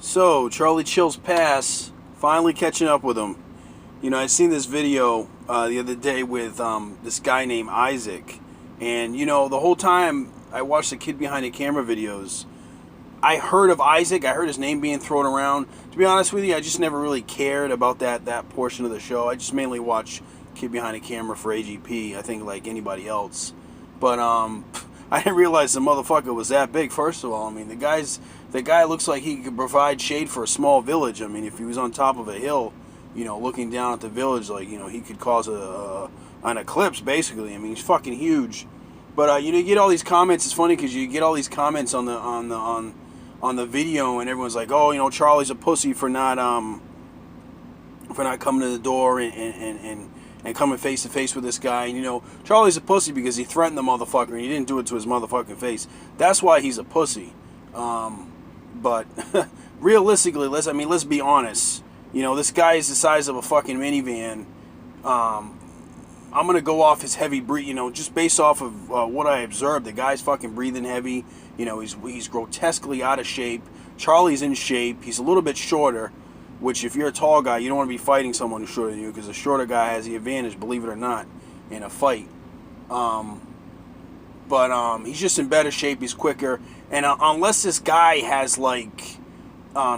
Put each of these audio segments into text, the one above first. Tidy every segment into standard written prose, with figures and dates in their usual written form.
So, Charlie Chill's pass, finally catching up with him. You know, I seen this video the other day with this guy named Isaac. And, you know, the whole time I watched the kid behind the camera videos, I heard of Isaac. I heard his name being thrown around. To be honest with you, I just never really cared about that portion of the show. I just mainly watch Kid Behind the Camera for AGP, I think, like anybody else. But I didn't realize the motherfucker was that big, first of all. I mean, the guy looks like he could provide shade for a small village. I mean, if he was on top of a hill, you know, looking down at the village, like, you know, he could cause an eclipse, basically. I mean, he's fucking huge. But you know, you get all these comments. It's funny because you get all these comments on the video, and everyone's like, "Oh, you know, Charlie's a pussy for not coming to the door and coming face to face with this guy." And, you know, Charlie's a pussy because he threatened the motherfucker and he didn't do it to his motherfucking face. That's why he's a pussy. But realistically, let's be honest. You know, this guy is the size of a fucking minivan. I'm gonna go off his heavy breath. You know, just based off of what I observed, the guy's fucking breathing heavy. You know, he's grotesquely out of shape. Charlie's in shape. He's a little bit shorter, which, if you're a tall guy, you don't want to be fighting someone who's shorter than you, because a shorter guy has the advantage, believe it or not, in a fight. But he's just in better shape. He's quicker, and unless this guy has like,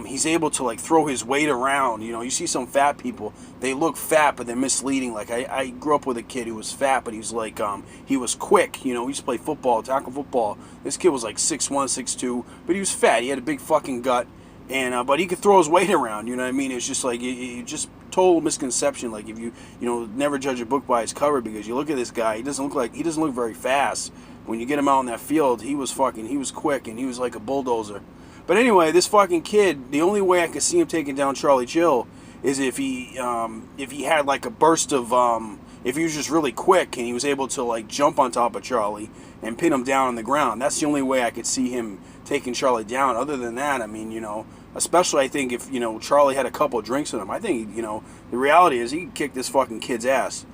he's able to like throw his weight around. You know, you see some fat people, they look fat, but they're misleading. Like I grew up with a kid who was fat, but he was like, he was quick. You know, he used to play football, tackle football. This kid was like 6'1", 6'2", but he was fat. He had a big fucking gut, and but he could throw his weight around. You know what I mean? It's just like it just total misconception. Like, if you know, never judge a book by its cover, because you look at this guy, he doesn't look very fast. When you get him out in that field, he was quick, and he was like a bulldozer. But anyway, this fucking kid, the only way I could see him taking down Charlie Chill is if he had like a burst of, if he was just really quick and he was able to like jump on top of Charlie and pin him down on the ground. That's the only way I could see him taking Charlie down. Other than that, I mean, you know, especially I think if, you know, Charlie had a couple of drinks in him, I think, you know, the reality is he could kick this fucking kid's ass.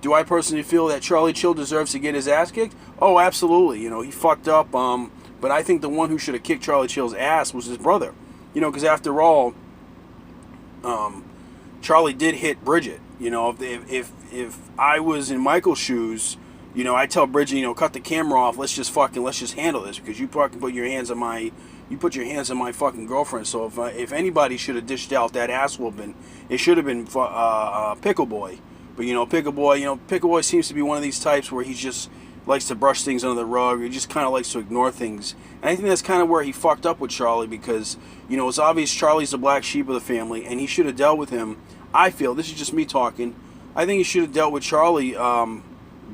Do I personally feel that Charlie Chill deserves to get his ass kicked? Oh, absolutely. You know, he fucked up. But I think the one who should have kicked Charlie Chill's ass was his brother. You know, because after all, Charlie did hit Bridget. You know, if I was in Michael's shoes, you know, I tell Bridget, you know, cut the camera off. Let's just handle this, because you fucking put your hands on my fucking girlfriend. So if anybody should have dished out that ass whooping, it should have been Pickle Boy. But you know, Pickle Boy seems to be one of these types where he's just likes to brush things under the rug. He just kind of likes to ignore things. And I think that's kind of where he fucked up with Charlie, because, you know, it's obvious Charlie's the black sheep of the family, and he should have dealt with him. I feel, this is just me talking, I think he should have dealt with Charlie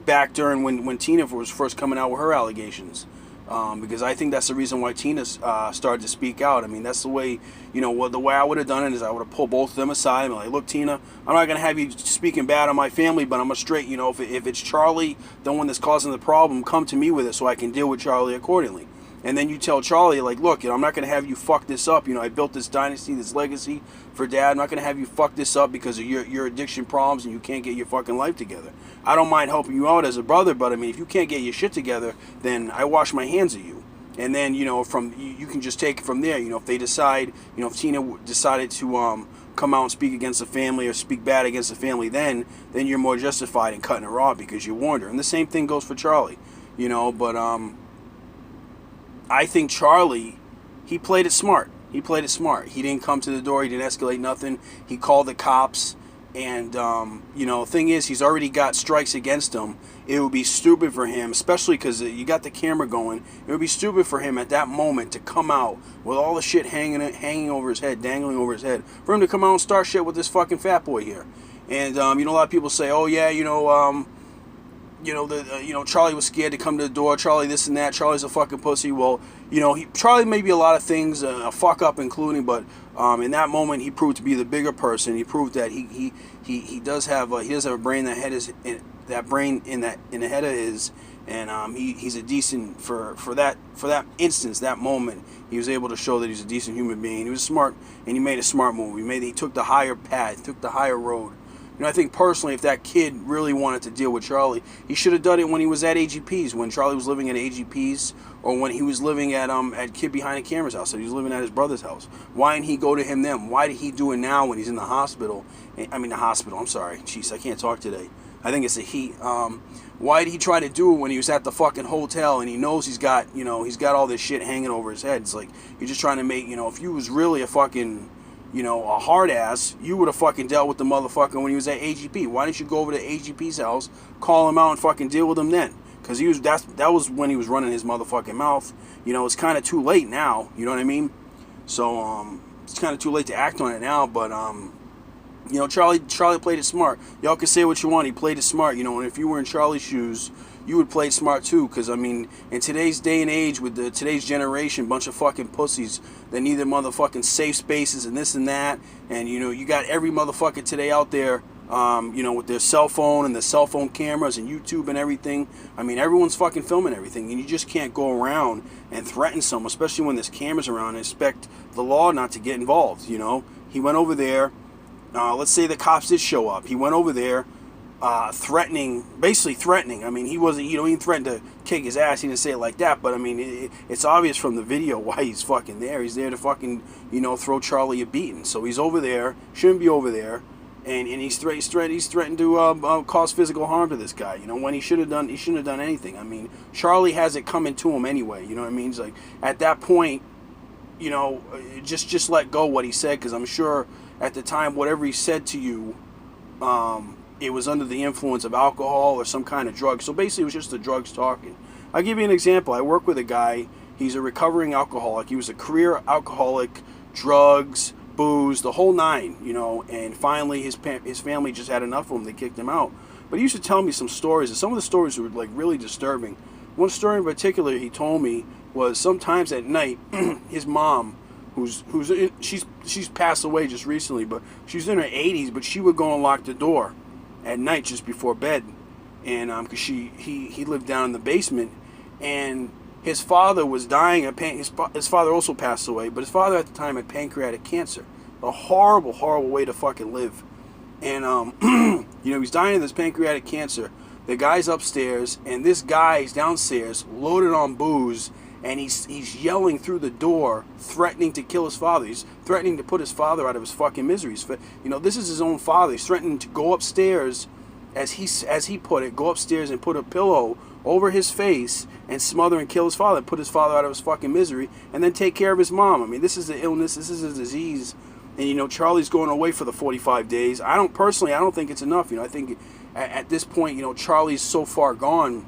back during when Tina was first coming out with her allegations. Because I think that's the reason why Tina started to speak out. I mean, that's the way, you know, the way I would have done it is I would have pulled both of them aside and be like, look, Tina, I'm not going to have you speaking bad on my family, but I'm a straight, you know, if it's Charlie, the one that's causing the problem, come to me with it so I can deal with Charlie accordingly. And then you tell Charlie, like, look, you know, I'm not going to have you fuck this up. You know, I built this dynasty, this legacy for Dad. I'm not going to have you fuck this up because of your addiction problems and you can't get your fucking life together. I don't mind helping you out as a brother, but I mean, if you can't get your shit together, then I wash my hands of you. And then, you know, you can just take it from there. You know, if they decide, you know, if Tina decided to come out and speak against the family or speak bad against the family, then you're more justified in cutting her off because you warned her. And the same thing goes for Charlie, you know, but I think Charlie, he played it smart. He didn't come to the door. He didn't escalate nothing. He called the cops. And, you know, the thing is, he's already got strikes against him. It would be stupid for him, especially because you got the camera going. It would be stupid for him at that moment to come out with all the shit hanging over his head, dangling over his head, for him to come out and start shit with this fucking fat boy here. And, you know, a lot of people say, oh, yeah, you know, Charlie was scared to come to the door. Charlie this and that. Charlie's a fucking pussy. Well, you know, Charlie may be a lot of things, a fuck up including, but in that moment he proved to be the bigger person. He proved that he does have a brain in the head of his, and he's a decent for that instance, that moment. He was able to show that he's a decent human being. He was smart, and he made a smart move. He took the higher path, took the higher road. I think personally, if that kid really wanted to deal with Charlie, he should have done it when he was at AGP's, when Charlie was living at AGP's, or when he was living at Kid Behind the Camera's house, so he was living at his brother's house. Why didn't he go to him then? Why did he do it now when he's in the hospital? I'm sorry. Jeez, I can't talk today. I think it's the heat. Why did he try to do it when he was at the fucking hotel and he knows he's got all this shit hanging over his head? It's like, you're just trying to make, if you was really a fucking, a hard ass, you would have fucking dealt with the motherfucker when he was at AGP. Why didn't you go over to AGP's house, call him out, and fucking deal with him then? Because that was when he was running his motherfucking mouth. It's kind of too late now. You know what I mean? So it's kind of too late to act on it now. But Charlie played it smart. Y'all can say what you want. He played it smart. And if you were in Charlie's shoes, you would play it smart too. Because in today's day and age, with today's generation, bunch of fucking pussies that need their motherfucking safe spaces and this and that. And you got every motherfucker today out there, with their cell phone and their cell phone cameras and YouTube and everything. Everyone's fucking filming everything, and you just can't go around and threaten someone, especially when there's cameras around, and expect the law not to get involved. He went over there. Let's say the cops did show up. He went over there, basically threatening. He wasn't, he didn't threaten to kick his ass. He didn't say it like that, but it's obvious from the video why he's fucking there. He's there to fucking, throw Charlie a beating. So he's over there, shouldn't be over there, and he's threatened to cause physical harm to this guy. When he shouldn't have done anything. Charlie has it coming to him anyway. You know what I mean? It's like, at that point, just let go what he said, because I'm sure at the time, whatever he said to you, it was under the influence of alcohol or some kind of drug. So basically, it was just the drugs talking. I'll give you an example. I work with a guy. He's a recovering alcoholic. He was a career alcoholic, drugs, booze, the whole nine, and finally his family just had enough of him. They kicked him out. But he used to tell me some stories, and some of the stories were like really disturbing. One story in particular he told me was sometimes at night, his mom, she's passed away just recently, but she's in her 80s, but she would go and lock the door at night just before bed, and because he lived down in the basement, and his father was dying of his father also passed away, but his father at the time had pancreatic cancer. A horrible, horrible way to fucking live. And he's dying of this pancreatic cancer. The guy's upstairs, and this guy's downstairs, loaded on booze, and he's yelling through the door, threatening to kill his father. He's threatening to put his father out of his fucking misery. This is his own father. He's threatening to go upstairs, as he put it, go upstairs and put a pillow over his face and smother and kill his father, put his father out of his fucking misery, and then take care of his mom. This is an illness. This is a disease. And, Charlie's going away for the 45 days. I don't think it's enough. I think at this point, Charlie's so far gone,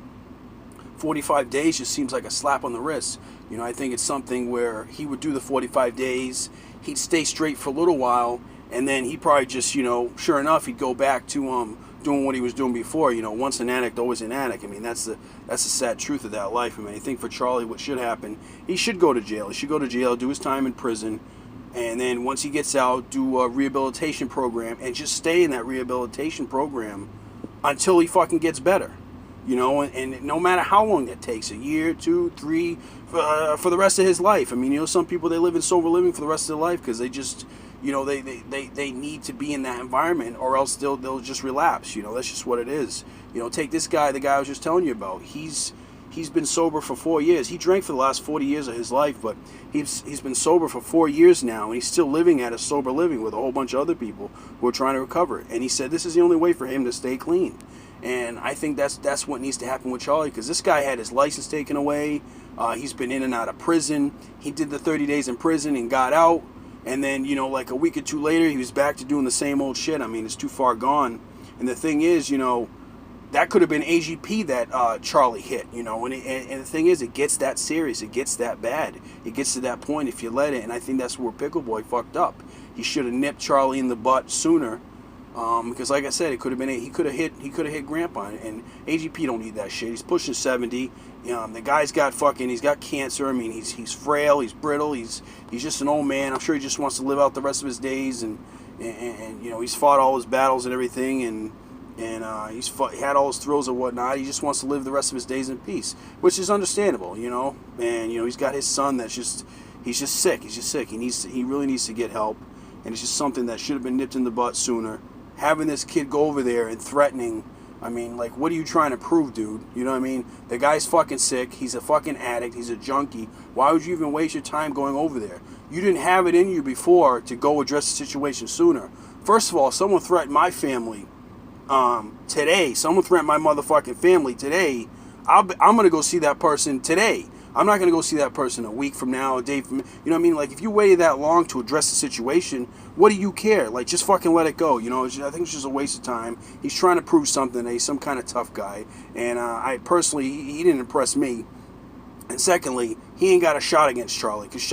45 days just seems like a slap on the wrist. I think it's something where he would do the 45 days, he'd stay straight for a little while, and then he probably just, sure enough, he'd go back to doing what he was doing before. Once an addict, always an addict. That's the sad truth of that life. I think for Charlie, what should happen, he should go to jail. He should go to jail, do his time in prison, and then once he gets out, do a rehabilitation program, and just stay in that rehabilitation program until he fucking gets better. And no matter how long that takes, a year, 2, 3, for the rest of his life. Some people, they live in sober living for the rest of their life because they just, they need to be in that environment, or else they'll just relapse. That's just what it is. Take this guy, the guy I was just telling you about. He's been sober for 4 years. He drank for the last 40 years of his life, but he's been sober for 4 years now, and he's still living at a sober living with a whole bunch of other people who are trying to recover. And he said this is the only way for him to stay clean. And I think that's what needs to happen with Charlie, because this guy had his license taken away. He's been in and out of prison. He did the 30 days in prison and got out. And then, like a week or two later, he was back to doing the same old shit. It's too far gone. And the thing is, that could have been AGP that Charlie hit, and the thing is, it gets that serious. It gets that bad. It gets to that point if you let it. And I think that's where Pickle Boy fucked up. He should have nipped Charlie in the butt sooner. Because like I said, he could have hit Grandpa, and AGP don't need that shit. He's pushing 70. The guy's he's got cancer. He's frail, he's brittle, he's just an old man. I'm sure he just wants to live out the rest of his days, and he's fought all his battles and everything, and he had all his thrills and whatnot. He just wants to live the rest of his days in peace, which is understandable, And he's got his son he's just sick. He really needs to get help, and it's just something that should have been nipped in the butt sooner. having this kid go over there and threatening. I mean, like, what are you trying to prove, dude? You know what I mean? The guy's fucking sick. He's a fucking addict. He's a junkie. Why would you even waste your time going over there? You didn't have it in you before to go address the situation sooner. First of all, someone threatened my family today. Someone threatened my motherfucking family today. I'm going to go see that person today. I'm not going to go see that person a week from now, a day from... You know what I mean? Like, if you waited that long to address the situation, what do you care? Like, just fucking let it go. You know, I think it's just a waste of time. He's trying to prove something that he's some kind of tough guy. And I personally, he didn't impress me. And secondly, he ain't got a shot against Charlie. Because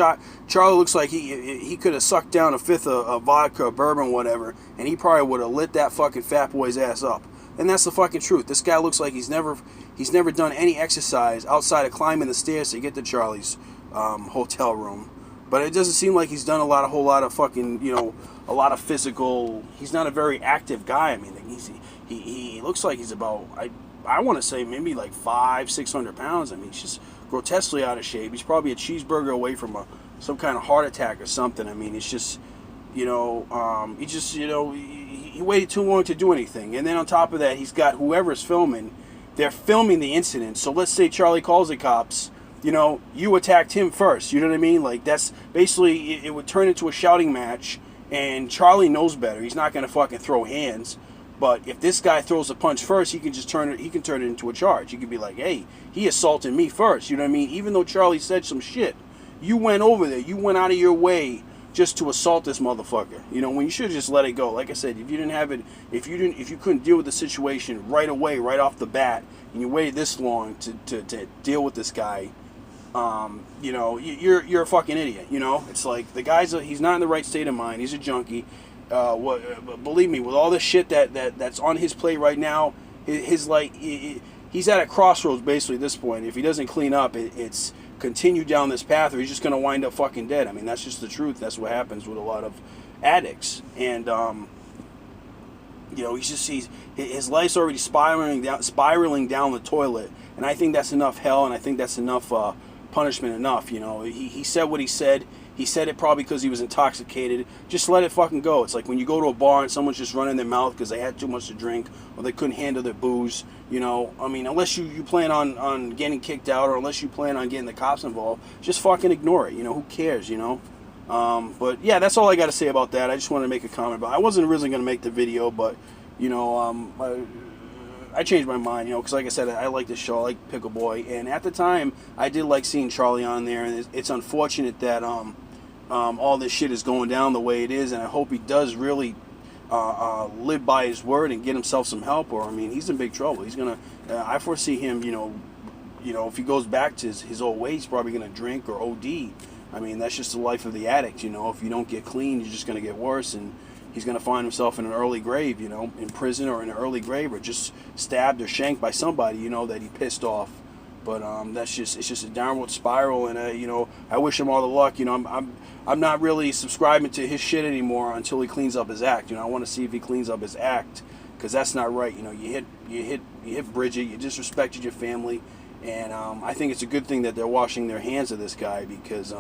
Charlie looks like he could have sucked down a fifth of vodka, bourbon, whatever, and he probably would have lit that fucking fat boy's ass up. And that's the fucking truth. This guy looks like he's never done any exercise outside of climbing the stairs to get to Charlie's hotel room. But it doesn't seem like he's done a whole lot of fucking, you know, a lot of physical. He's not a very active guy. I mean, he looks like he's about, I want to say maybe like 500-600 pounds. I mean, he's just grotesquely out of shape. He's probably a cheeseburger away from some kind of heart attack or something. I mean, it's just, you know, he waited too long to do anything. And then on top of that, he's got whoever's filming. They're filming the incident. So let's say Charlie calls the cops. You know, you attacked him first. You know what I mean? Like, that's basically, it would turn into a shouting match. And Charlie knows better. He's not going to fucking throw hands. But if this guy throws a punch first, he can turn it into a charge. He could be like, hey, he assaulted me first. You know what I mean? Even though Charlie said some shit, you went over there. You went out of your way just to assault this motherfucker. You know, when you should have just let it go. Like I said, if you didn't have it, if you couldn't deal with the situation right away, right off the bat, and you waited this long to deal with this guy, you know, you're a fucking idiot. You know, it's like the guy's he's not in the right state of mind. He's a junkie. Believe me, with all the shit that's on his plate right now, he's at a crossroads basically at this point. If he doesn't clean up, it's continue down this path, or he's just going to wind up fucking dead. I mean, that's just the truth. That's what happens with a lot of addicts. And you know, his life's already spiraling down the toilet. And I think that's enough hell, and I think that's enough punishment enough. You know, he said what he said. He said it probably because he was intoxicated. Just let it fucking go. It's like when you go to a bar and someone's just running their mouth because they had too much to drink or they couldn't handle their booze. You know, I mean, unless you plan on getting kicked out, or unless you plan on getting the cops involved, just fucking ignore it. You know, who cares, you know? But yeah, that's all I got to say about that. I just wanted to make a comment. But I wasn't originally going to make the video, but, you know, I changed my mind, you know, because like I said, I like this show. I like Pickle Boy. And at the time, I did like seeing Charlie on there. And it's unfortunate that all this shit is going down the way it is. And I hope he does really live by his word and get himself some help. Or, I mean, he's in big trouble. He's going to, I foresee him, you know, if he goes back to his old ways, he's probably going to drink or OD. I mean, that's just the life of the addict, you know. If you don't get clean, you're just going to get worse. And he's going to find himself in an early grave, you know, in prison or in an early grave, or just stabbed or shanked by somebody, you know, that he pissed off. But it's just a downward spiral, and you know, I wish him all the luck. You know, I'm not really subscribing to his shit anymore until he cleans up his act. You know, I want to see if he cleans up his act, because that's not right. You know, you hit Bridget, you disrespected your family, and I think it's a good thing that they're washing their hands of this guy, because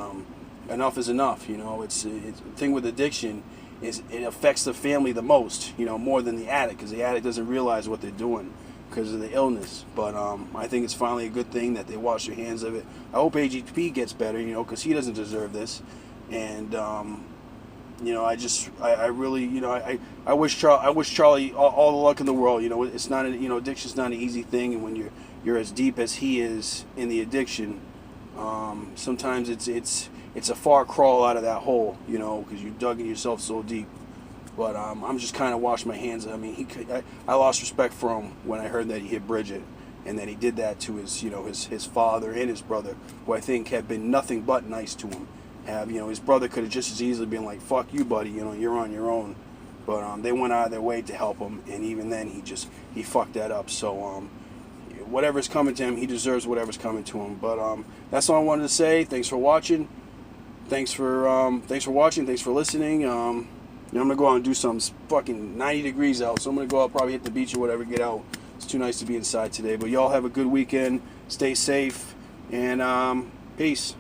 enough is enough. You know, it's the thing with addiction is it affects the family the most. You know, more than the addict, because the addict doesn't realize what they're doing because of the illness. But I think it's finally a good thing that they wash their hands of it. I hope AGP gets better, you know, because he doesn't deserve this. And you know, I really, you know, I wish Charlie all the luck in the world. You know, it's not, you know, addiction's not an easy thing, and when you're as deep as he is in the addiction, sometimes it's a far crawl out of that hole, you know, because you dug in yourself so deep. But I'm just kind of washing my hands. I mean, I lost respect for him when I heard that he hit Bridget, and that he did that to his, you know, his father and his brother, who I think have been nothing but nice to him. You know, his brother could have just as easily been like, "Fuck you, buddy," you know, you're on your own. But they went out of their way to help him, and even then he fucked that up. So whatever's coming to him, he deserves whatever's coming to him. But that's all I wanted to say. Thanks for watching. Thanks for watching. Thanks for listening. I'm going to go out and do something. It's fucking 90 degrees out, so I'm going to go out, probably hit the beach or whatever, get out. It's too nice to be inside today. But y'all have a good weekend. Stay safe, and peace.